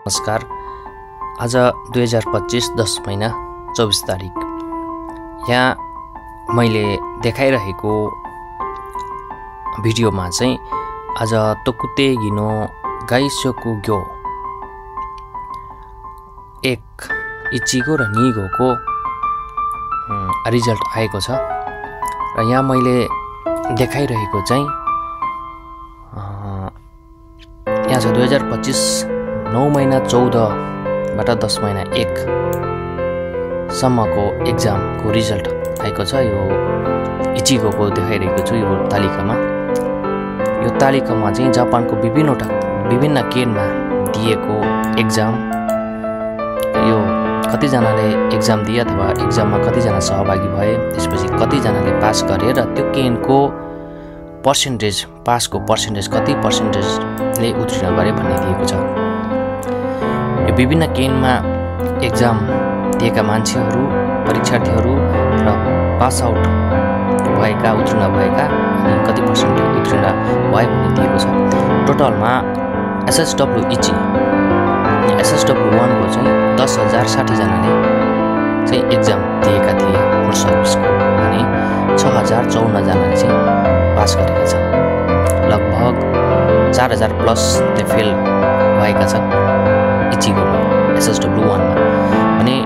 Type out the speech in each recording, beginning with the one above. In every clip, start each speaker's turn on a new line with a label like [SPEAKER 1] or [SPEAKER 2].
[SPEAKER 1] नमस्कार। आज 2025 10 महिना 24 तारिक। यहाँ मैले देखाइरहेको भिडियोमा चाहिँ आज तोकुते गिनो गाइसोकु ग्यो एक इचिगो र निगोको रिजल्ट आएको छ र यहाँ मैले देखाइरहेको चाहिँ यहाँ छ 2025 9 महिना 14 बाट 10 महिना 1 सम्मको एक्जामको रिजल्ट आएको छ। यो इचिगोको देखाइरहेको छु। यो तालिकामा चाहिँ जापानको विभिन्न केनमा दिएको एक्जाम, यो कतिजनाले एक्जाम दिए अथवा एक्जाममा कतिजना सहभागी भए, त्यसपछि कतिजनाले पास गरे र त्यो केनको पर्सेन्टेज, पासको पर्सेन्टेज कति पर्सेन्टेजले उत्तीर्ण गरे भन्ने दिएको छ। यो विभिन्न केनमा एक्जाम दिएका मान्छेहरू, परीक्षार्थीहरू र पास आउट भएका, उत्तीर्ण भएका अनि कति पर्सेन्ट उत्तीर्ण भए भन्ने दिएको छ। टोटलमा एसएसडब्ल्यू इची एसएसडब्ल्यू 1 को चाहिँ 10,060 जनाले चाहिँ एक्जाम दिएका थिए फुल सर्भिसको, अनि 6,054 जनाले चाहिँ पास गरेका छन्। लगभग 4,000 प्लस त्यो फेल भएका छन् इचिगोमा, एसएसडब्ल्यू 1 मा। अनि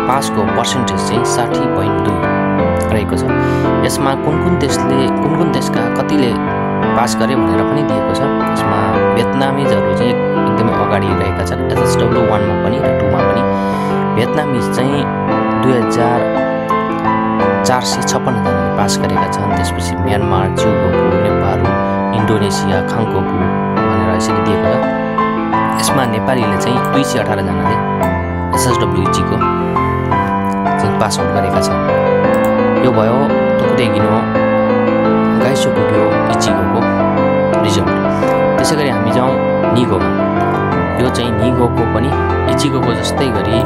[SPEAKER 1] पासको पर्सेन्टेज चाहिँ 60.2 रहेको छ। यसमा कुन देशका कतिले पास गरे भनेर पनि दिएको छ। यसमा भियतनामीजहरू चाहिँ एकदमै अगाडि रहेका छन्, एसएसडब्ल्यू 1 मा पनि र 2 मा पनि। भियतनामीज चाहिँ 2,456 जनाले पास गरेका छन्। त्यसपछि म्यानमार, जुगोकु, नेपाल, इन्डोनेसिया, खाङकोकु भनेर यसरी दिएको छ। यसमा नेपालीले चाहिँ 218 जनाले एसएसडब्ल्यू इचीको चाहिँ पास आउट गरेका छन्। यो भयो तोकुते गिनो गाइसोकु ग्यो इचिगोको रिजल्ट। त्यसै गरी हामी जाउँ निगोमा। यो चाहिँ निगोको पनि इचिगोको जस्तै गरी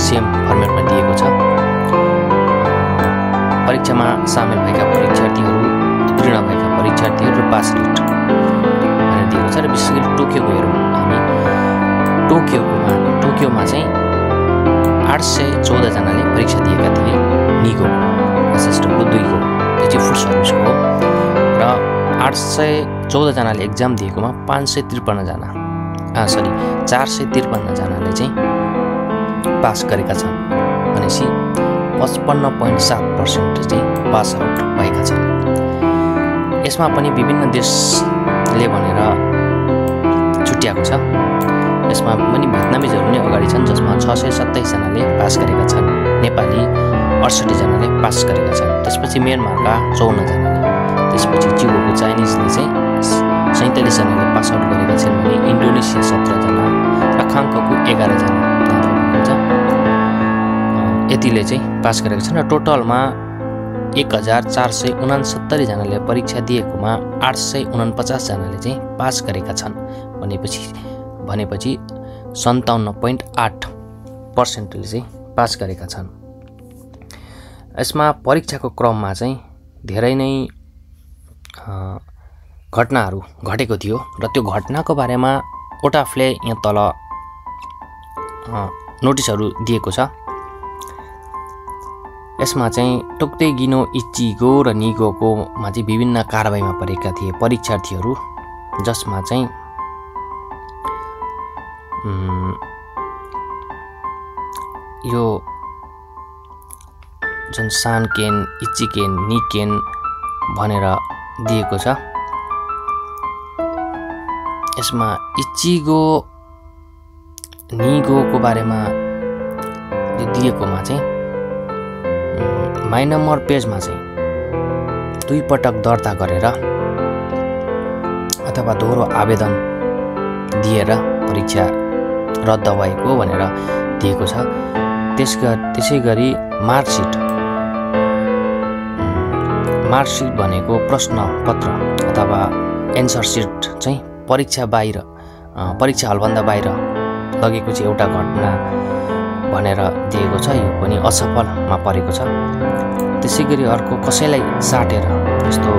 [SPEAKER 1] सेम फर्मेटमा दिएको छ। परीक्षामा सामेल भएका परीक्षार्थीहरू, उत्तीर्ण भएका परीक्षार्थीहरू र पास रेट भनेर दिएको छ। र विशेष गरी टोकियोको हेरौँ हामी। टोकियोमा चाहिँ 814 जनाले परीक्षा दिएका थिए निगो एसएसडब्ल्यू 2 को, त्यो चाहिँ फुल सर्भिसको हो। र 814 जनाले एक्जाम दिएकोमा 453 जनाले चाहिँ पास गरेका छन्। भनेपछि 55.7% चाहिँ पास आउट भएका छन्। यसमा पनि विभिन्न देशले भनेर छुट्याएको छ। यसमा पनि भियतनामीजहरू नै अगाडि छन्, जसमा 627 जनाले पास गरेका छन्। नेपाली 68 जनाले पास गरेका छन्। त्यसपछि म्यानमारका 54 जनाले, त्यसपछि जुगोको चाइनिजले चाहिँ 47 जनाले पास आउट गरेका छन् भने इन्डोनेसिया 17 जना र खाङकोकु 11 जना यतिले चाहिँ पास गरेका छन्। र टोटलमा 1,469 जनाले परीक्षा दिएकोमा 849 जनाले चाहिँ पास गरेका छन्। भनेपछि 57.8% चाहिँ पास गरेका छन्। यसमा परीक्षाको क्रममा चाहिँ धेरै नै घटनाहरू घटेको थियो र त्यो घटनाको बारेमा ओटाफले यहाँ तल नोटिसहरू दिएको छ। यसमा चाहिँ तोकुते गिनो इचिगो र निगोकोमा चाहिँ विभिन्न कारबाहीमा परेका थिए परीक्षार्थीहरू, जसमा चाहिँ यो जुन सानकेन, इचिकेन, निकेन भनेर दिएको छ। यसमा इचिगो निगोको बारेमा दिएकोमा चाहिँ माइ नम्बर पेजमा चाहिँ 2 पटक दर्ता गरेर अथवा दोहोरो आवेदन दिएर परीक्षा रद्द भएको भनेर दिएको छ। त्यसै गरी मार्कसिट भनेको प्रश्न पत्र अथवा एन्सर सिट चाहिँ परीक्षा हलभन्दा बाहिर लगेको चाहिँ एउटा घटना भनेर दिएको छ। यो पनि असफलमा परेको छ। त्यसै गरी अर्को कसैलाई साटेर, जस्तो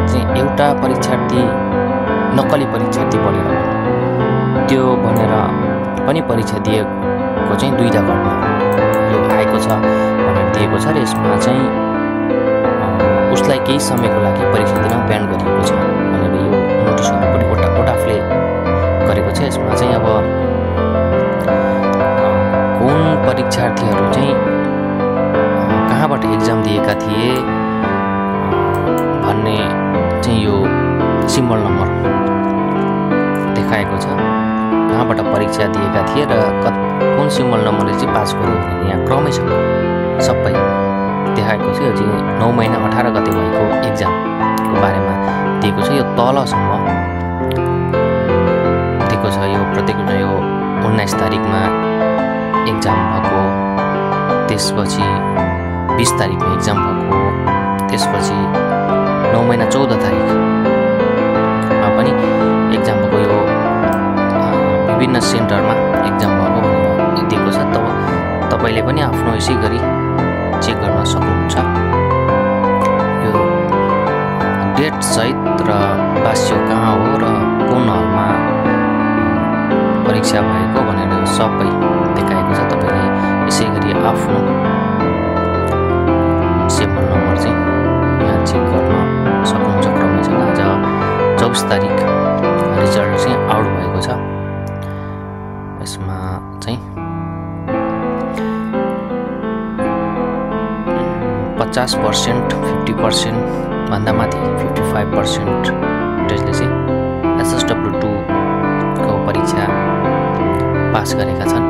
[SPEAKER 1] चाहिँ एउटा परीक्षार्थी नक्कली परीक्षार्थी बनेर त्यो भनेर पनि परीक्षा दिएको चाहिँ 2टा घटना यो आएको छ भनेर दिएको छ र यसमा चाहिँ उसलाई केही समयको लागि परीक्षा दिन ब्यान गरिएको छ भनेर यो नोटिसहरू पनि ओटाफले गरेको छ। यसमा चाहिँ अब कुन परीक्षार्थीहरू चाहिँ कहाँबाट एक्जाम दिएका थिए भन्ने चाहिँ यो सिम्बल नम्बर देखाएको छ। कहाँबाट परीक्षा दिएका थिए र कुन सिम्बल नम्बरले चाहिँ पास गर्यो भनेर यहाँ क्रमैसँग सबै देखाएको छ। यो चाहिँ 9 महिना 18 गते भएको एक्जामको बारेमा दिएको छ। यो तलसम्म दिएको छ। यो प्रत्येक यो 19 तारिकमा एक्जाम भएको, त्यसपछि 20 तारिकमा एक्जाम भएको, त्यसपछि 9 महिना 14 तारिकमा पनि एक्जाम भएको, यो विभिन्न सेन्टरमा एक्जाम भएको भनेर दिएको छ। तब तपाईँले पनि आफ्नो यसै गरी चेक गर्न सक्नुहुन्छ। यो डेट सहित र वास्यो कहाँ हो र कुन हलमा परीक्षा भएको भनेर सबै देखाएको छ। तपाईँले यसै गरी आफ्नो सिम्बल नम्बर चाहिँ यहाँ चेक गर्न सक्नुहुन्छ क्रमैसँग। आज 24 तारिक रिजल्ट चाहिँ आउट भएको छ। यसमा चाहिँ 50%, 50% भन्दा माथि 55% त्यसले चाहिँ SSW2 को परीक्षा पास गरेका छन्।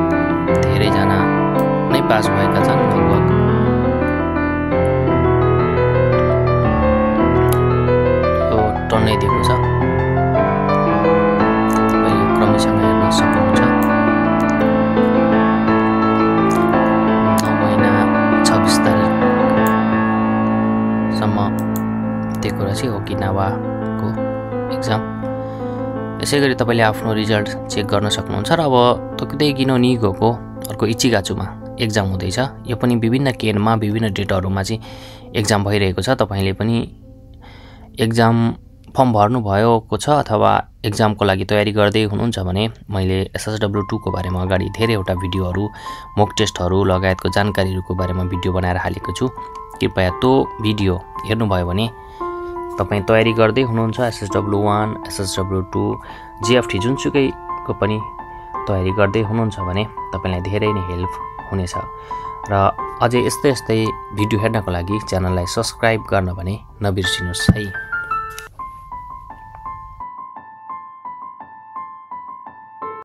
[SPEAKER 1] धेरैजना नै पास भएका छन्। लगभग यो टन्नै दिएको छ। तपाईँ यो क्रमैसँग हेर्न सक्नुहुन्छ। 9 महिना 26 तारिकसम्म दिएको रहेछ ओकिनावाको एक्जाम। यसै गरी तपाईँले आफ्नो रिजल्ट चेक गर्न सक्नुहुन्छ। र अब तोकिँदै गिनोनीगोको अर्को इचिगाचुमा एक्जाम हुँदैछ। यो पनि विभिन्न केनमा विभिन्न डेटहरूमा चाहिँ एक्जाम भइरहेको छ। तपाईँले पनि एक्जाम फर्म भर्नुभएको छ अथवा एक्जामको लागि तयारी गर्दै हुनुहुन्छ भने मैले SSW2 को बारेमा अगाडि धेरैवटा भिडियोहरू, मोक टेस्टहरू लगायतको जानकारीहरूको बारेमा भिडियो बनाएर हालेको छु। कृपया त्यो भिडियो हेर्नुभयो भने तपाईँ तयारी गर्दै हुनुहुन्छ SSW1, SSW2, GFT जुनसुकैको पनि तयारी गर्दै हुनुहुन्छ भने तपाईलाई धेरै नै हेल्प हुनेछ। र अझै यस्तै भिडियो हेर्नको लागि च्यानललाई सब्स्क्राइब गर्न भने नबिर्सिनुहोस् है।